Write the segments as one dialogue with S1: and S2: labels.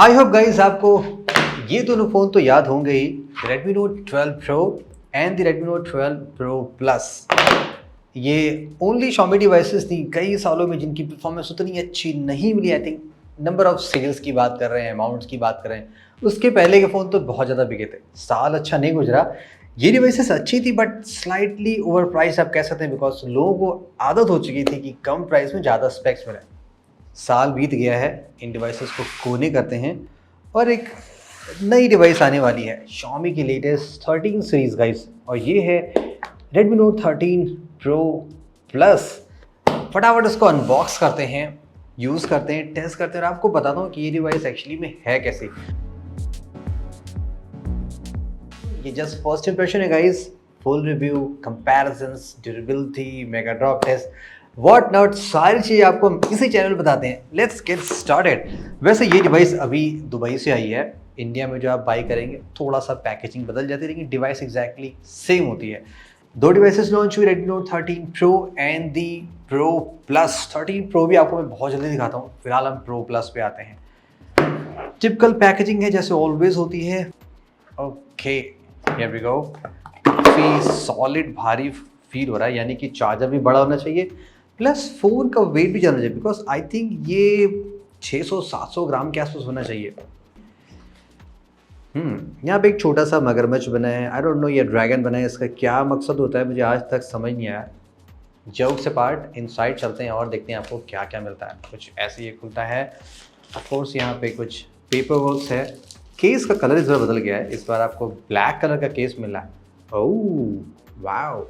S1: I hope guys आपको ये दोनों फ़ोन तो याद होंगे ही, Redmi Note 12 Pro and the Redmi Note 12 Pro Plus। ये ओनली Xiaomi डिवाइसेस थी कई सालों में जिनकी परफॉर्मेंस उतनी अच्छी नहीं मिली। I think number of sales की बात कर रहे हैं, अमाउंट्स की बात कर रहे हैं, उसके पहले के फ़ोन तो बहुत ज़्यादा बिके थे। साल अच्छा नहीं गुजरा, ये डिवाइसेस अच्छी थी बट स्लाइटली ओवर प्राइस आप कह सकते हैं, बिकॉज लोगों को आदत हो चुकी थी कि कम प्राइस में ज़्यादा स्पेक्स मिले। साल बीत गया है, इन डिवाइसेस को कोने करते हैं और एक नई डिवाइस आने वाली है, Xiaomi की लेटेस्ट 13 सीरीज़ गाइस, और ये है Redmi Note 13 Pro Plus। फटाफट इसको अनबॉक्स करते हैं, यूज़ करते हैं, टेस्ट करते हैं और आपको बताता हूँ कि ये डिवाइस एक्चुअली में है कैसी। ये जस्ट फर्स्ट इंप्रेशन है guys, full review, comparisons, durability, mega drop test, what not, सारी चीज़ें आपको हम इसी चैनल में बताते हैं। Let's get started. वैसे ये डिवाइस अभी दुबई से आई है। इंडिया में जो आप बाई करेंगे थोड़ा सा पैकेजिंग बदल जाती है, लेकिन डिवाइस एग्जैक्टली सेम होती है। दो डिवाइसेस लॉन्च हुई, Redmi Note 13 Pro and the Pro Plus। 13 Pro भी आपको मैं बहुत जल्दी दिखाता हूँ, फिलहाल हम Pro Plus पे आते हैं। टिपिकल पैकेजिंग है जैसे ऑलवेज होती है। Okay, here we go. काफ़ी सॉलिड भारी फील हो रहा है, यानी कि चार्जर भी बड़ा होना चाहिए, प्लस फ़ोन का वेट भी जाना चाहिए, बिकॉज आई थिंक ये 600-700 ग्राम के आसपास होना चाहिए। यहाँ पे एक छोटा सा मगरमच्छ बना है, आई डोंट नो ये ड्रैगन बना है, इसका क्या मकसद होता है मुझे आज तक समझ नहीं आया। जोक से पार्ट, इनसाइड चलते हैं और देखते हैं आपको क्या क्या मिलता है। कुछ ऐसे ये खुलता है, ऑफ कोर्स यहाँ पे कुछ पेपर वर्क्स है। केस का कलर इस बार बदल गया है, इस बार आपको ब्लैक कलर का केस मिला है। Oh wow,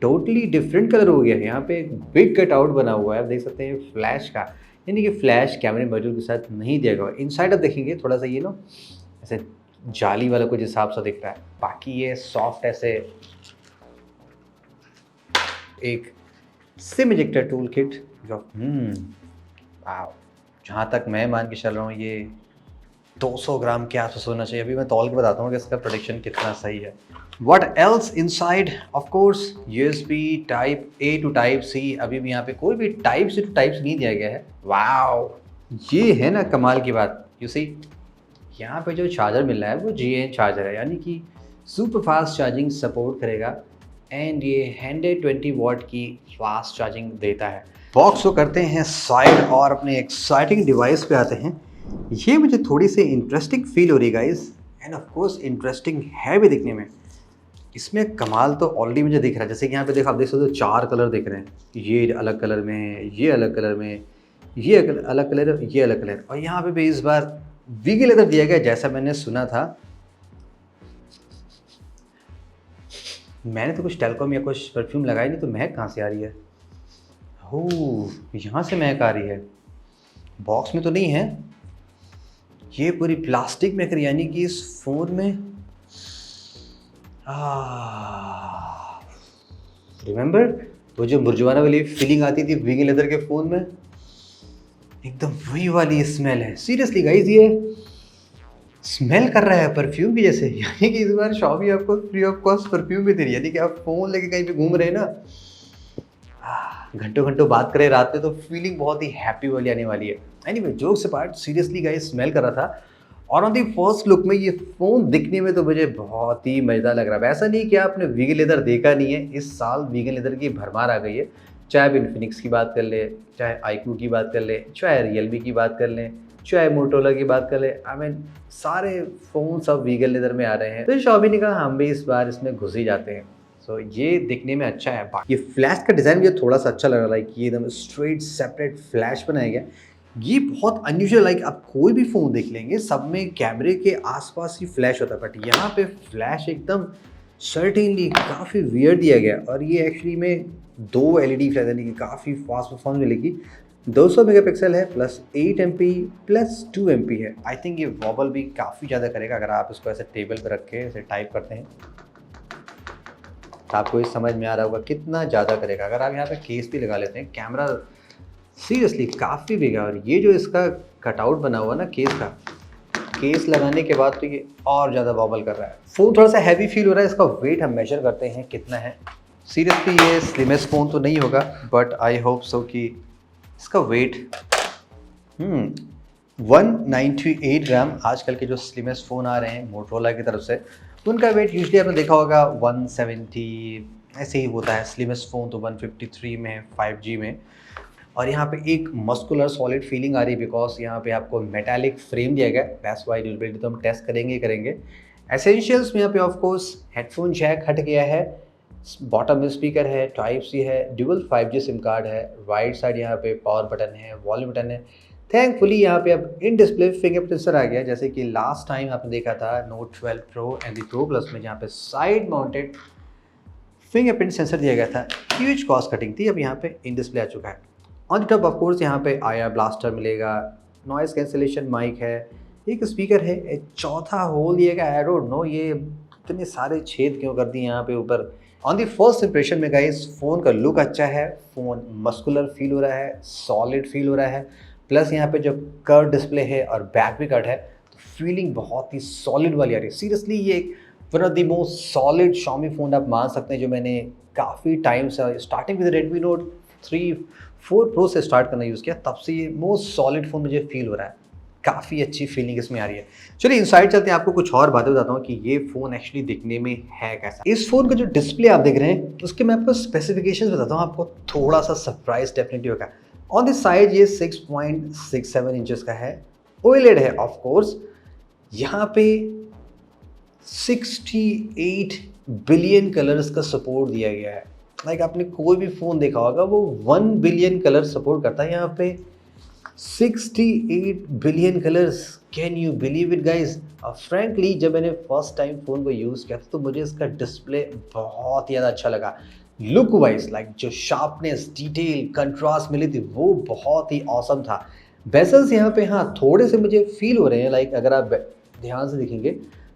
S1: totally different colour हो गया है। यहाँ पे एक बिग कट आउट बना हुआ है, आप देख सकते हैं फ्लैश का, यानी कि फ्लैश कैमरे मॉड्यूल के साथ नहीं दिया गया। इनसाइड आप देखेंगे थोड़ा सा ये नो ऐसे जाली वाला कुछ हिसाब सा दिख रहा है, बाकी ये सॉफ्ट ऐसे एक सिम इजेक्टर टूल किट जो वाओ, जहाँ तक मैं मान के चल रहा हूँ ये 200 ग्राम के आसपास होना चाहिए। अभी मैं तौल के बताता हूँ कि इसका प्रोडक्शन कितना सही है। What else inside? Of course USB type A to type C। अभी भी यहाँ पे कोई भी type C to type C नहीं दिया गया है। वाओ, ये है ना कमाल की बात। यू सी, यहाँ पे जो चार्जर मिल रहा है वो GN चार्जर है, यानी कि सुपर फास्ट चार्जिंग सपोर्ट करेगा एंड ये 120 वॉट की फास्ट चार्जिंग देता है। बॉक्स को करते हैं साइड और अपने एक्साइटिंग डिवाइस पे आते हैं। ये मुझे थोड़ी सी इंटरेस्टिंग फील हो रही है guys, end of course interesting है भी दिखने में। इसमें कमाल तो ऑलरेडी मुझे दिख रहा है, जैसे कि यहाँ पे देखो, आप देख सकते हो 4 कलर दिख रहे हैं। ये अलग कलर में है, ये अलग कलर में, ये अलग कलर, ये अलग कलर, और यहाँ पे भी इस बार वीगल लेदर दिया गया जैसा मैंने सुना था। मैंने तो कुछ टेलकॉम या कुछ परफ्यूम लगाया नहीं, तो महक कहाँ से आ रही है? ओह, यहाँ से महक आ रही है, बॉक्स में तो नहीं है। ये पूरी प्लास्टिक में, यानी कि इस फ़ोन में रिमेंबर वो जो मुरझाने वाली फीलिंग आती थी वीगन लेदर के फ़ोन में, एकदम वही वाली स्मेल है। सीरियसली गाइस, ये स्मेल कर रहा है परफ्यूम की जैसे, यानी कि इस बार Xiaomi आपको फ्री ऑफ कॉस्ट परफ्यूम भी दे रही है, यानी कि आप फ़ोन लेके कहीं पे घूम रहे हैं ना, घंटों घंटों बात करें रात में, तो फीलिंग बहुत ही हैप्पी वाली आने वाली है। एनीवे, जोक से पार्ट, सीरियसली गाइस स्मेल कर रहा था, और ऑन दी फर्स्ट लुक में ये फ़ोन दिखने में तो मुझे बहुत ही मज़ेदार लग रहा है। ऐसा नहीं कि आपने वीगन लेदर देखा नहीं है, इस साल वीगन लेदर की भरमार आ गई है। चाहे आप इन्फिनिक्स की बात कर ले, चाहे iQOO की बात कर ले, चाहे Realme की बात कर लें, चाहे मोटोरोला की बात कर ले, आई मीन सारे फ़ोन सब वीगन लेदर में आ रहे हैं। तो Xiaomi ने कहा हम भी इस बार इसमें घुस ही जाते हैं। सो ये दिखने में अच्छा है। ये फ्लैश का डिज़ाइन मुझे थोड़ा सा अच्छा लग रहा है, लाइक ये एकदम स्ट्रेट सेपरेट फ्लैश बनाया गया। ये बहुत अनयूजुअल, लाइक आप कोई भी फ़ोन देख लेंगे सब में कैमरे के आसपास ही फ्लैश होता है, बट यहाँ पे फ्लैश एकदम सर्टेनली काफ़ी वियर्ड दिया गया। और ये एक्चुअली में 2 LED फ्लैश, यानी कि काफ़ी फास्ट परफॉर्मेंस मिलेगी। 200 मेगापिक्सल है, प्लस 8 MP प्लस 2 MP है। आई थिंक ये वॉबल भी काफ़ी ज़्यादा करेगा अगर आप इसको ऐसे टेबल पर रख के ऐसे टाइप करते हैं, तो आपको ये समझ में आ रहा होगा कितना ज़्यादा करेगा। अगर आप यहाँ पे केस भी लगा लेते हैं, कैमरा सीरियसली काफ़ी बिग है। और ये जो इसका कटआउट बना हुआ ना केस का, केस लगाने के बाद तो ये और ज़्यादा वॉबल कर रहा है। फ़ोन थोड़ा सा हैवी फील हो रहा है। इसका वेट हम मेजर करते हैं कितना है। सीरियसली ये स्लिमेस्ट फ़ोन तो नहीं होगा, बट आई होप सो कि इसका वेट 198 ग्राम आजकल के जो स्लिमेस्ट फ़ोन आ रहे हैं मोटरोला की तरफ से, उनका वेट यूजुअली आपने देखा होगा 170 ऐसे ही होता है। स्लिमेस्ट फ़ोन तो 153 में है 5G में। और यहाँ पे एक मस्कुलर सॉलिड फीलिंग आ रही है बिकॉज यहाँ पे आपको मेटालिक फ्रेम दिया गया। दैट्स वाई ड्यूरेबिलिटी तो हम टेस्ट करेंगे ही करेंगे। एसेंशियल्स में यहाँ पे ऑफ कोर्स हेडफोन जैक हट गया है, बॉटम में स्पीकर है, टाइप सी है, ड्यूअल 5G सिम कार्ड है, राइट साइड यहाँ पे पावर बटन है, वॉल्यूम बटन है। थैंकफुली यहाँ पे अब इन डिस्प्ले फिंगरप्रिंट सेंसर आ गया, जैसे कि लास्ट टाइम आपने देखा था note 12 pro and the pro plus में जहाँ पे साइड माउंटेड फिंगरप्रिंट सेंसर दिया गया था। ह्यूज कॉस्ट कटिंग थी, अब यहाँ पे इन डिस्प्ले आ चुका है। On the top of course यहाँ पे आया ब्लास्टर मिलेगा, नॉइस कैंसिलेशन माइक है, एक स्पीकर है, एक चौथा होल दिया गया। आई डोंट नो ये इतने सारे छेद क्यों कर दिए यहाँ पे ऊपर। ऑन दी फर्स्ट इंप्रेशन में गाइस फ़ोन का लुक अच्छा है, फ़ोन मस्कुलर फील हो रहा है, सॉलिड फील हो रहा है। प्लस यहाँ पे जब कर्व डिस्प्ले है और बैक भी कट है तो फीलिंग बहुत ही सॉलिड वाली आ रही है। सीरियसली ये one of the most solid Xiaomi phone आप मान सकते हैं जो मैंने काफ़ी टाइम से starting with Redmi Note 3-4 Pro से स्टार्ट करना यूज़ किया, तब से ये मोस्ट सॉलिड फ़ोन मुझे फील हो रहा है। काफ़ी अच्छी फीलिंग इसमें आ रही है। चलिए इनसाइड चलते हैं, आपको कुछ और बातें बताता हूँ कि ये फ़ोन एक्चुअली दिखने में है कैसा। इस फ़ोन का जो डिस्प्ले आप देख रहे हैं उसके मैं आपको स्पेसिफिकेशंस बताता हूँ, आपको थोड़ा सा सरप्राइज डेफिनेटली होगा। ऑन दिस साइड ये 6.67 इंचेस का है, OLED है ऑफ कोर्स। यहाँ पे 68 बिलियन कलर्स का सपोर्ट दिया गया है। लाइक आपने कोई भी फ़ोन देखा होगा वो 1 बिलियन कलर सपोर्ट करता है, यहाँ पे 68 billion colours. Can you believe it guys? Frankly जब मैंने फर्स्ट टाइम फ़ोन को यूज़ किया था तो मुझे इसका डिस्प्ले बहुत ही ज़्यादा अच्छा लगा। लुक वाइज लाइक जो शार्पनेस, डिटेल, कंट्रास्ट मिली थी वो बहुत ही ऑसम था। बेजल्स यहाँ पे हाँ थोड़े से मुझे फील हो रहे हैं, लाइक अगर आप ध्यान से देखेंगे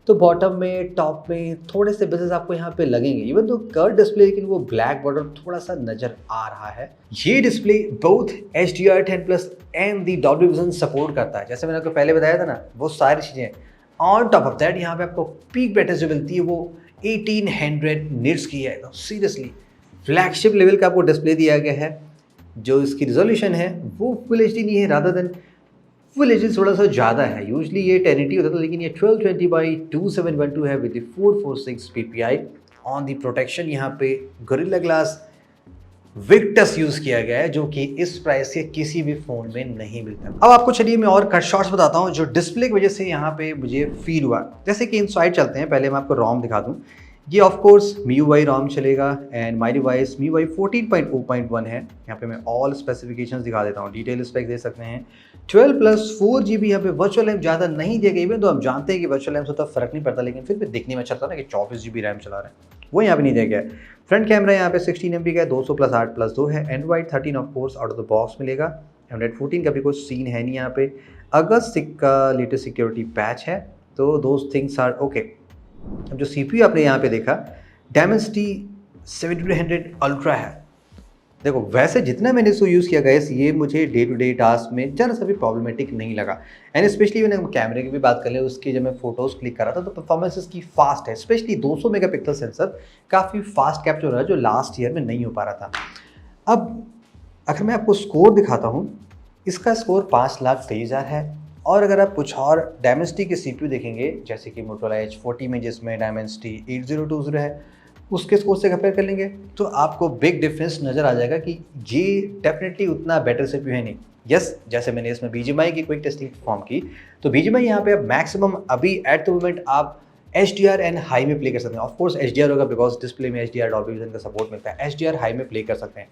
S1: तो बॉटम में, टॉप में थोड़े से बेजल्स आपको यहाँ पे लगेंगे। इवन तो कर्व डिस्प्ले लेकिन वो ब्लैक बॉर्डर थोड़ा सा नजर आ रहा है। ये display both HDR10+ and the Dolby vision support करता है, जैसे मैंने आपको पहले बताया था ना वो सारी चीज़ें। ऑन टॉप ऑफ दैट यहाँ पे आपको पीक ब्राइटनेस जो मिलती है वो 1800 निट्स की है। तो सीरियसली फ्लैगशिप लेवल का आपको डिस्प्ले दिया गया है। जो इसकी रिजोल्यूशन है वो फुल HD नहीं है, रादर देन फुल एच थोड़ा सा ज़्यादा है। यूजली ये 1080 होता था लेकिन ये 1220x2712 है with 446 ppi। On the protection यहाँ पे गोरिल्ला ग्लास विक्टस यूज़ किया गया है जो कि इस प्राइस के किसी भी फ़ोन में नहीं मिलता। अब आपको चलिए मैं और कट शॉट्स बताता हूँ जो डिस्प्ले की वजह से यहाँ पे मुझे फील हुआ। जैसे कि इनसाइड चलते हैं, पहले मैं आपको रोम दिखा दूँ। ये ऑफ कोर्स MIUI रोम चलेगा एंड माई डिवाइस MIUI 14.0.1 है। यहाँ पे मैं ऑल स्पेसिफिकेशंस दिखा देता हूँ, डिटेल स्पेक दे सकते हैं। 12+4 GB यहाँ पे वर्चुअल रैम ज़्यादा नहीं दिया गया, इवन तो हम जानते हैं कि वर्चुअल रैम से तो फर्क नहीं पड़ता, लेकिन फिर भी देखने में अच्छा था ना कि 24 GB रैम चला रहे हैं, वो यहाँ पे नहीं दिया गया है। फ्रंट कैमरा यहाँ पे 16 MP का है, 200+8+2 है। Android 13 of course out of the box मिलेगा। एंड्रॉइड 14 का भी कोई सीन है नहीं यहाँ पे। अगस्त का लेटेस्ट सिक्योरिटी पैच है, तो दोज थिंग्स आर ओके। अब जो CPU आपने यहाँ पे देखा Dimensity 7200 अल्ट्रा है। देखो वैसे जितना मैंने इसको यूज़ किया गया ये मुझे डे टू डे टास्क में ज़रा सा भी प्रॉब्लमेटिक नहीं लगा। एंड स्पेशली मैंने कैमरे की भी बात कर ले, उसकी जब मैं फोटोज़ क्लिक कर रहा था तो परफॉर्मेंस इसकी फास्ट है। स्पेशली 200 मेगापिक्सल सेंसर काफ़ी फास्ट कैप्चर हो रहा है जो लास्ट ईयर में नहीं हो पा रहा था। अब अगर मैं आपको स्कोर दिखाता हूँ, इसका स्कोर 5,23,000 है। और अगर आप कुछ और Dimensity के CPU देखेंगे जैसे कि Motorola H40 में जिसमें Dimensity 8020 है, उसके स्कोर से कंपेयर कर लेंगे तो आपको बिग डिफरेंस नज़र आ जाएगा कि ये डेफिनेटली उतना बेटर CPU है नहीं। यस, जैसे मैंने इसमें BGMI की क्विक टेस्टिंग परफॉर्म की तो BGMI यहाँ पे अब मैक्सिमम अभी एट द मोमेंट आप HDR एंड हाई में प्ले कर सकते हैं। ऑफ कोर्स HDR होगा बिकॉज डिस्प्ले में HDR डॉल्बी विजन का सपोर्ट मिलता है, HDR हाई में प्ले कर सकते हैं।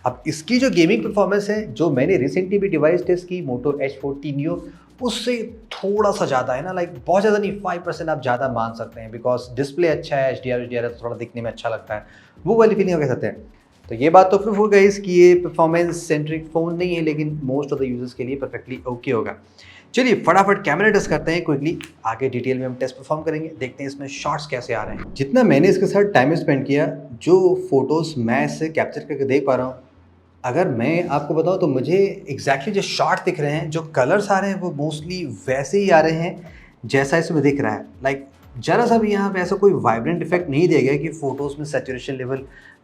S1: अब इसकी जो गेमिंग परफॉर्मेंस है जो मैंने रिसेंटली भी डिवाइस टेस्ट की Moto H40 Neo, उससे थोड़ा सा ज़्यादा है ना, लाइक बहुत ज़्यादा नहीं, 5% आप ज़्यादा मान सकते हैं बिकॉज डिस्प्ले अच्छा है, HDR है तो थोड़ा दिखने में अच्छा लगता है, वो वाली फीलिंग कह सकते हैं। तो ये बात तो प्रूफ हो गई कि ये परफॉर्मेंस सेंट्रिक फ़ोन नहीं है लेकिन मोस्ट ऑफ द यूजर्स के लिए परफेक्टली ओके होगा। चलिए फटाफट कैमरा टेस्ट करते हैं क्विकली, आगे डिटेल में हम टेस्ट परफॉर्म करेंगे, देखते हैं इसमें शॉट्स कैसे आ रहे हैं। जितना मैंने इसके साथ टाइम स्पेंड किया, जो फोटोज़ मैं इससे कैप्चर करके देख पा रहा हूँ, अगर मैं आपको बताऊं तो मुझे एग्जैक्टली जो शॉट दिख रहे हैं, जो कलर्स आ रहे हैं वो मोस्टली वैसे ही आ रहे हैं जैसा इसमें दिख रहा है। लाइक जरा सा भी यहाँ पे ऐसा कोई वाइब्रेंट इफेक्ट नहीं दिया गया कि फ़ोटोज़ में सैचुरेशन लेवल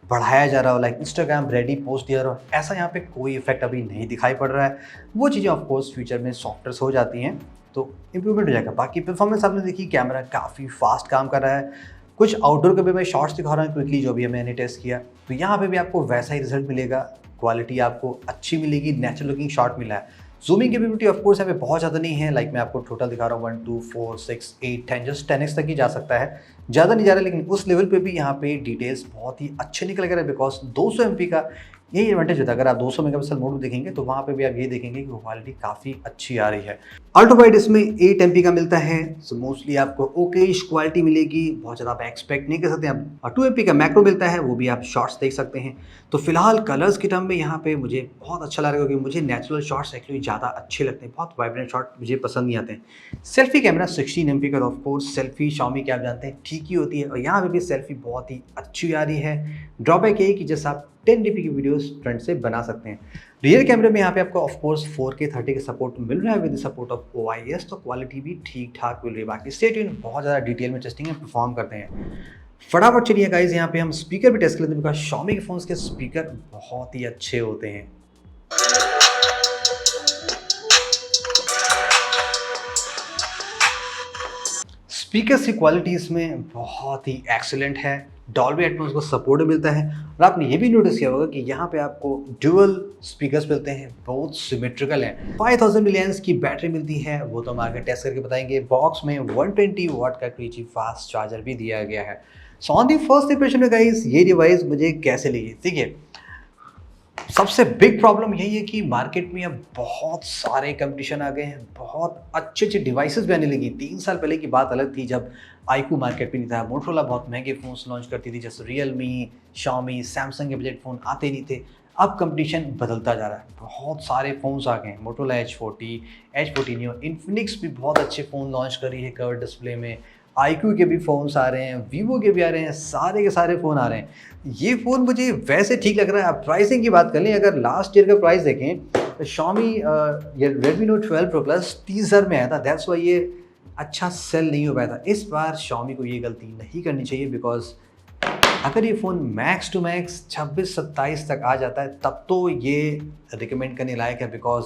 S1: बढ़ाया जा रहा हो, लाइक इंस्टाग्राम रेडी पोस्ट दिया रहा हो, ऐसा यहाँ पे कोई इफेक्ट अभी नहीं दिखाई पड़ रहा है। वो चीज़ें ऑफकोर्स फ्यूचर में सॉफ्टवेयर हो जाती हैं तो इंप्रूवमेंट हो जाएगा। बाकी परफॉर्मेंस आपने देखी, कैमरा काफ़ी फास्ट काम कर रहा है। कुछ आउटडोर के भी मैं शॉट्स दिखा रहा हूँ क्विकली जो भी मैंने टेस्ट किया, तो यहाँ पे भी आपको वैसा ही रिजल्ट मिलेगा। क्वालिटी आपको अच्छी मिलेगी, नेचुरल लुकिंग शॉट मिला है। जूमिंग कैपेबिलिटी ऑफकोर्स यहाँ पे बहुत ज़्यादा नहीं है, लाइक मैं आपको टोटल दिखा रहा हूँ 1 2 4 6 8 10, जस्ट 10x तक ही जा सकता है, ज़्यादा नहीं जा रहा। लेकिन उस लेवल पे भी यहाँ पे डिटेल्स बहुत ही अच्छे निकल गए बिकॉज 200 MP का यही एडवांटेज होता है। अगर आप 200 मेगापिक्सल मोड देखेंगे तो वहाँ पे भी आप ये देखेंगे कि क्वालिटी काफ़ी अच्छी आ रही है। अल्ट्रा वाइड इसमें 8 MP का मिलता है, सो मोस्टली आपको ओकेश क्वालिटी मिलेगी, बहुत ज़्यादा आप एक्सपेक्ट नहीं कर सकते आप। और 2 MP का मैक्रो मिलता है, वो भी आप शॉट्स देख सकते हैं। तो फिलहाल कलर्स के टर्म में यहाँ पे मुझे बहुत अच्छा लग रहा है क्योंकि मुझे नेचुरल शॉट्स एक्चुअली ज़्यादा अच्छे लगते हैं, बहुत वाइब्रेंट शॉट मुझे पसंद नहीं आते हैं। सेल्फी कैमरा 16 MP का, ऑफकोर्स सेल्फी Xiaomi की आप जानते हैं ठीक ही होती है, और यहाँ पे भी सेल्फी बहुत ही अच्छी आ रही है। ड्रॉबैक यही कि जैसे आप 1080p की वीडियोस फ्रंट से बना सकते हैं। रियर कैमरे में यहाँ पे आपको ऑफकोर्स 4K 30 का सपोर्ट मिल रहा है विद सपोर्ट ऑफ OIS, तो क्वालिटी भी ठीक ठाक मिल रही है। बाकी स्टे ट्यून, बहुत ज़्यादा डिटेल में टेस्टिंग में परफॉर्म करते हैं। फटाफट चलिए गाइस, यहाँ पे हम स्पीकर भी टेस्ट कर लेते हैं बिकॉज Xiaomi के फोन्स के स्पीकर बहुत ही अच्छे होते हैं। स्पीकर्स की क्वालिटी इसमें बहुत ही एक्सीलेंट है, डॉल्बी एटमॉस को सपोर्ट मिलता है। और आपने ये भी नोटिस किया होगा कि यहाँ पे आपको ड्यूअल स्पीकर्स मिलते हैं, बहुत सिमेट्रिकल हैं। 5000 mAh की बैटरी मिलती है, वो तो हम आगे टेस्ट करके बताएंगे। बॉक्स में 120 वाट का क्रीची फास्ट चार्जर भी दिया गया है। So on the first impression में गाइस, ये डिवाइस मुझे कैसे लगी? देखिए, सबसे बिग प्रॉब्लम यही है कि मार्केट में अब बहुत सारे कंपटीशन आ गए हैं, बहुत अच्छे अच्छे डिवाइसेस भी आने लगी। 3 साल पहले की बात अलग थी जब iQOO मार्केट पे नहीं था, मोटोरोला बहुत महंगे फ़ोन्स लॉन्च करती थी, जैसे Realme, Xiaomi, सैमसंग के बजट फ़ोन आते नहीं थे। अब कंपटीशन बदलता जा रहा है, बहुत सारे फ़ोन्स आ गए हैं। Motorola H40, H40 Neo, Infinix भी बहुत अच्छे फ़ोन लॉन्च कर रही है कर्व डिस्प्ले में। iQOO के भी फ़ोन्स आ रहे हैं, Vivo के भी आ रहे हैं, सारे के सारे फ़ोन आ रहे हैं। ये फ़ोन मुझे वैसे ठीक लग रहा है। अब प्राइसिंग की बात कर लें, अगर लास्ट ईयर का प्राइस देखें तो Xiaomi ये Redmi Note 12 Pro Plus 30,000 में आया था, दैट्स वाई ये अच्छा सेल नहीं हो पाया था। इस बार Xiaomi को ये गलती नहीं करनी चाहिए बिकॉज अगर ये फ़ोन मैक्स टू मैक्स 26-27 तक आ जाता है तब तो ये रिकमेंड करने लायक है बिकॉज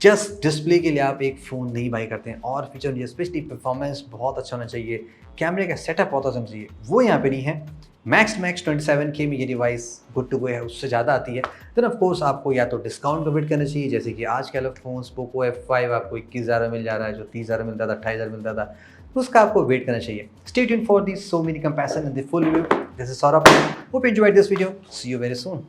S1: जस्ट डिस्प्ले के लिए आप एक फ़ोन नहीं बाई करते हैं। और फीचर स्पेशली परफॉर्मेंस बहुत अच्छा होना चाहिए, कैमरे का सेटअप बहुत अच्छा चाहिए, वो यहाँ पे नहीं है। मैक्स 27K में ये डिवाइस गुड टू गो है, उससे ज़्यादा आती है देन ऑफ कोर्स आपको या तो डिस्काउंट का वेट करना चाहिए, जैसे कि आज कल फ़ोन्स पोको F5 आपको 21,000 मिल जा रहा है, जो 30,000 मिलता था, 28,000 मिलता था, तो उसका आपको वेट करना चाहिए। Stay tuned for this so many comparison in the full review. This is Saurabh, hope you enjoyed this video, see you very soon.